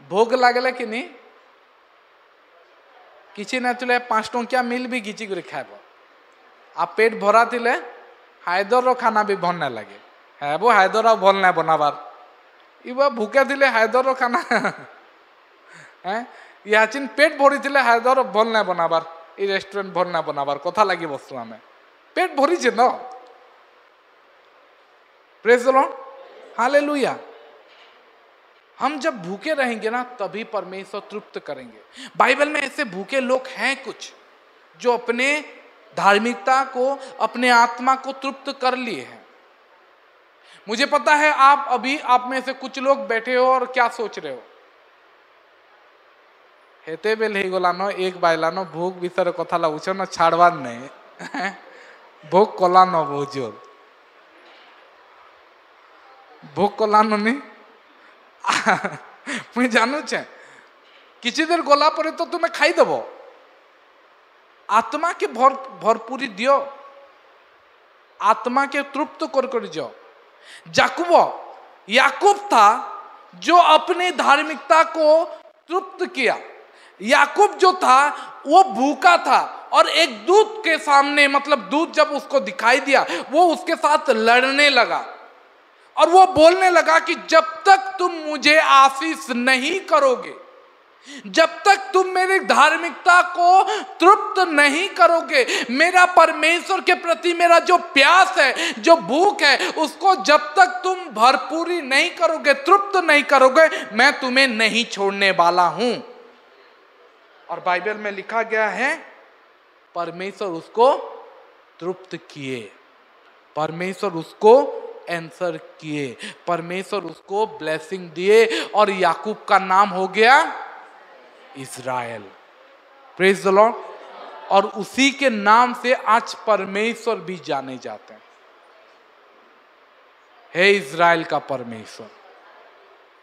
भोग लागले कि नहीं, किसी ना तुले 5 टंकिया मिल भी घिची कर खाएब, आप पेट भरा थिले हायदर खाना भी भल ना लगे, है वो हायदर भल ना बनाबार, इबा भूखे थिले हायदर खाना हैं याचिन पेट भरी थिले हायदर भल ना बनाबार, ई रेस्टोरेंट भल ना बनाबार कथा लगी वस्तु हमें पेट भरी छे न। Praise the Lord, hallelujah. हम जब भूखे रहेंगे ना तभी परमेश्वर तृप्त करेंगे। बाइबल में ऐसे भूखे लोग हैं कुछ जो अपने धार्मिकता को, अपने आत्मा को तृप्त कर लिए हैं। मुझे पता है आप में से कुछ लोग बैठे हो और क्या सोच रहे हो, हेते बेल ही गलानो एक बाइलानो भोग विषय कथा लागुछ ना छाड़वार नहीं भोग कलानो बहुत जोर भोग कलानो नहीं मुझे जानू छे किसी देर गला पर तो तुम्हें खाई देव। आत्मा के भरपूरी दियो, आत्मा के तृप्त कर जाओ। याकूब था जो अपने धार्मिकता को तृप्त किया। याकूब जो था वो भूखा था और एक दूत के सामने, मतलब दूत जब उसको दिखाई दिया वो उसके साथ लड़ने लगा और वो बोलने लगा कि जब तक तुम मुझे आशीष नहीं करोगे, जब तक तुम मेरी धार्मिकता को तृप्त नहीं करोगे, मेरा परमेश्वर के प्रति मेरा जो प्यास है, जो भूख है, उसको जब तक तुम भरपूरी नहीं करोगे, तृप्त नहीं करोगे, मैं तुम्हें नहीं छोड़ने वाला हूं। और बाइबल में लिखा गया है परमेश्वर उसको तृप्त किए, परमेश्वर उसको आंसर किए, परमेश्वर उसको ब्लेसिंग दिए और याकूब का नाम हो गया इज़राइल। Praise the Lord. और उसी के नाम से आज परमेश्वर भी जाने जाते हैं, हे इज़राइल का परमेश्वर।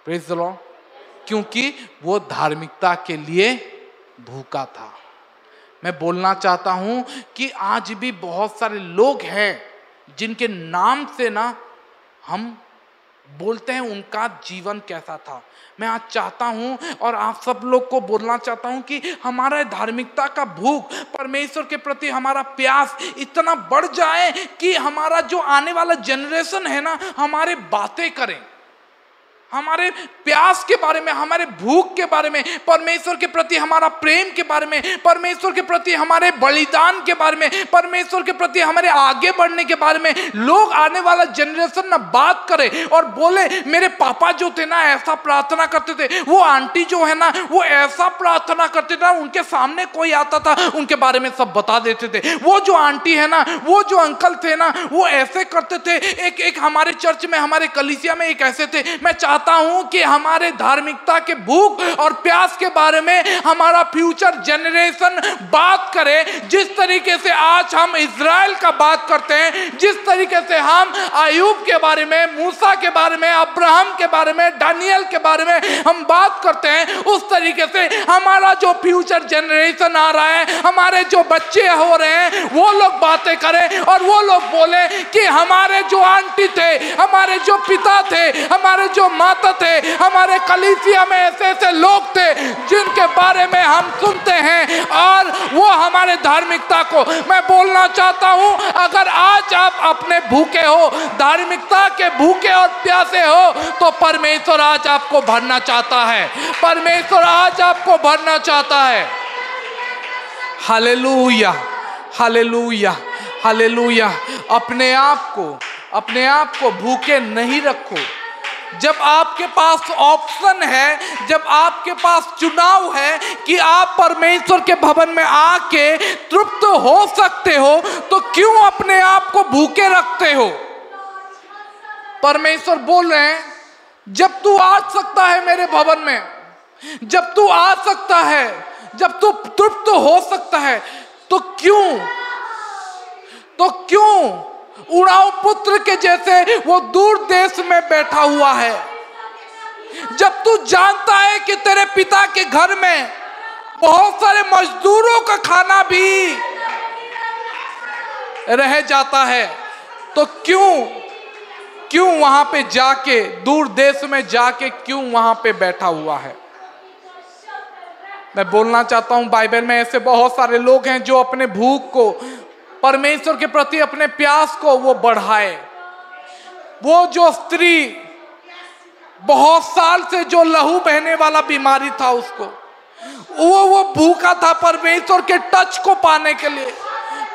Praise the Lord. क्योंकि वो धार्मिकता के लिए भूखा था। मैं बोलना चाहता हूं कि आज भी बहुत सारे लोग हैं जिनके नाम से ना हम बोलते हैं उनका जीवन कैसा था। मैं आज चाहता हूं और आप सब लोग को बोलना चाहता हूं कि हमारा धार्मिकता का भूख, परमेश्वर के प्रति हमारा प्यास इतना बढ़ जाए कि हमारा जो आने वाला जनरेशन है ना, हमारे बातें करें, हमारे प्यास के बारे में, हमारे भूख के बारे में, परमेश्वर के प्रति हमारा प्रेम के बारे में, परमेश्वर के प्रति हमारे बलिदान के बारे में, परमेश्वर के प्रति हमारे आगे बढ़ने के बारे में लोग, आने वाला जनरेशन ना बात करे और बोले मेरे पापा जो थे ना ऐसा प्रार्थना करते थे, वो आंटी जो है ना वो ऐसा प्रार्थना करते थे, उनके सामने कोई आता था उनके बारे में सब बता देते थे, वो जो आंटी है ना, वो जो अंकल थे ना वो ऐसे करते थे। एक हमारे चर्च में, हमारे कलीसिया में एक ऐसे थे। मैं चाहता चाहता हूं कि हमारे धार्मिकता के भूख और प्यास के बारे में हमारा फ्यूचर जनरेशन बात करे, जिस तरीके से आज हम इजराइल का बात करते हैं, जिस तरीके से हम अय्यूब के बारे में, मूसा के बारे में, अब्राहम के बारे में, दानियल के बारे में हम बात करते हैं, उस तरीके से हमारा जो फ्यूचर जनरेशन आ रहा है, हमारे जो बच्चे हो रहे हैं, वो लोग बातें करें और वो लोग बोले कि हमारे जो आंटी थे, हमारे जो पिता थे, हमारे जो माता थे, हमारे कलीसिया में ऐसे ऐसे लोग थे जिनके बारे में हम सुनते हैं और वो हमारे धार्मिकता को। मैं बोलना चाहता हूं, अगर आज आप अपने भूखे हो, धार्मिकता के भूखे और प्यासे हो, तो परमेश्वर आज आपको भरना चाहता है। परमेश्वर आज आपको भरना चाहता है। Hallelujah, hallelujah, hallelujah. अपने आप को भूखे नहीं रखो। जब आपके पास ऑप्शन है, जब आपके पास चुनाव है कि आप परमेश्वर के भवन में आके तृप्त हो सकते हो, तो क्यों अपने आप को भूखे रखते हो? परमेश्वर बोल रहे हैं, जब तू आ सकता है मेरे भवन में, जब तू आ सकता है, जब तू तृप्त हो सकता है, तो क्यों उड़ाऊ पुत्र के जैसे वो दूर देश में बैठा हुआ है? जब तू जानता है कि तेरे पिता के घर में बहुत सारे मजदूरों का खाना भी रह जाता है, तो क्यों वहां पे जाके, दूर देश में जाके क्यों वहां पे बैठा हुआ है? मैं बोलना चाहता हूं, बाइबल में ऐसे बहुत सारे लोग हैं जो अपने भूख को, परमेश्वर के प्रति अपने प्यास को वो बढ़ाए। वो जो स्त्री बहुत साल से जो लहू बहने वाला बीमारी था, उसको वो भूखा था परमेश्वर के टच को पाने के लिए,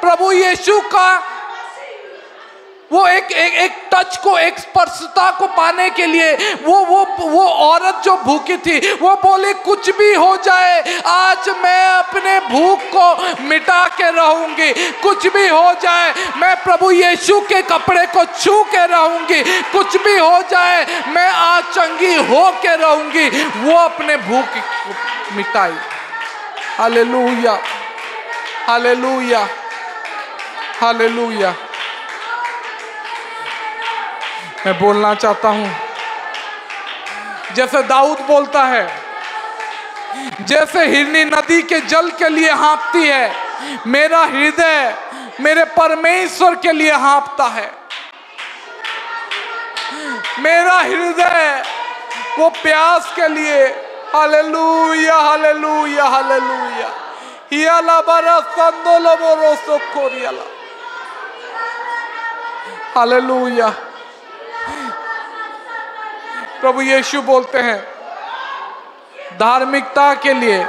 प्रभु यीशु का वो एक टच को, एक स्पर्शता को पाने के लिए वो औरत जो भूखी थी, वो बोली कुछ भी हो जाए, आज मैं अपने भूख को मिटा के रहूंगी, कुछ भी हो जाए मैं प्रभु यीशु के कपड़े को छू के रहूंगी, कुछ भी हो जाए मैं आज चंगी हो के रहूंगी। वो अपने भूख मिटाई। Hallelujah, hallelujah, hallelujah. मैं बोलना चाहता हूं, जैसे दाऊद बोलता है, जैसे हिरनी नदी के जल के लिए हाँफती है, मेरा हृदय मेरे परमेश्वर के लिए हाँफता है। मेरा हृदय वो प्यास के लिए। Hallelujah, hallelujah, hallelujah. हियाला बारा संदोलो बोरो सोकोरियाला। हालेलुया। प्रभु यीशु बोलते हैं, धार्मिकता के लिए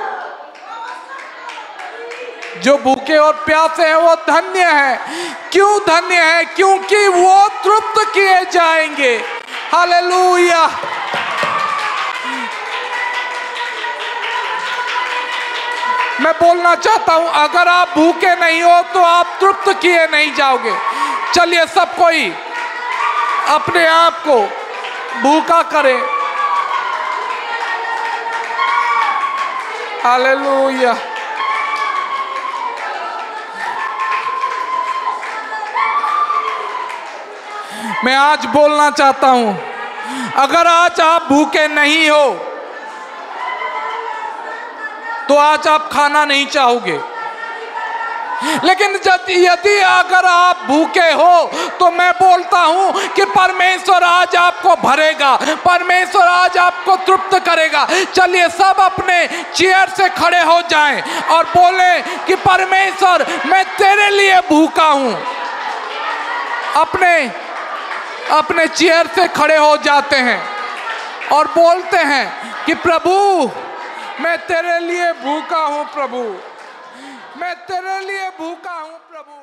जो भूखे और प्यासे हैं वो धन्य हैं। क्यों धन्य हैं? क्योंकि वो तृप्त किए जाएंगे। हालेलुया। मैं बोलना चाहता हूं, अगर आप भूखे नहीं हो तो आप तृप्त किए नहीं जाओगे। चलिए सब कोई अपने आप को भूखा करे। हालेलुया। मैं आज बोलना चाहता हूं, अगर आज आप भूखे नहीं हो तो आज आप खाना नहीं चाहोगे, लेकिन यदि अगर आप भूखे हो तो मैं बोलता हूं कि परमेश्वर आज आपको भरेगा, परमेश्वर आज आपको तृप्त करेगा। चलिए सब अपने चेयर से खड़े हो जाएं और बोले कि परमेश्वर मैं तेरे लिए भूखा हूं। अपने चेयर से खड़े हो जाते हैं और बोलते हैं कि प्रभु मैं तेरे लिए भूखा हूं, प्रभु मैं तेरे लिए भूखा हूं प्रभु।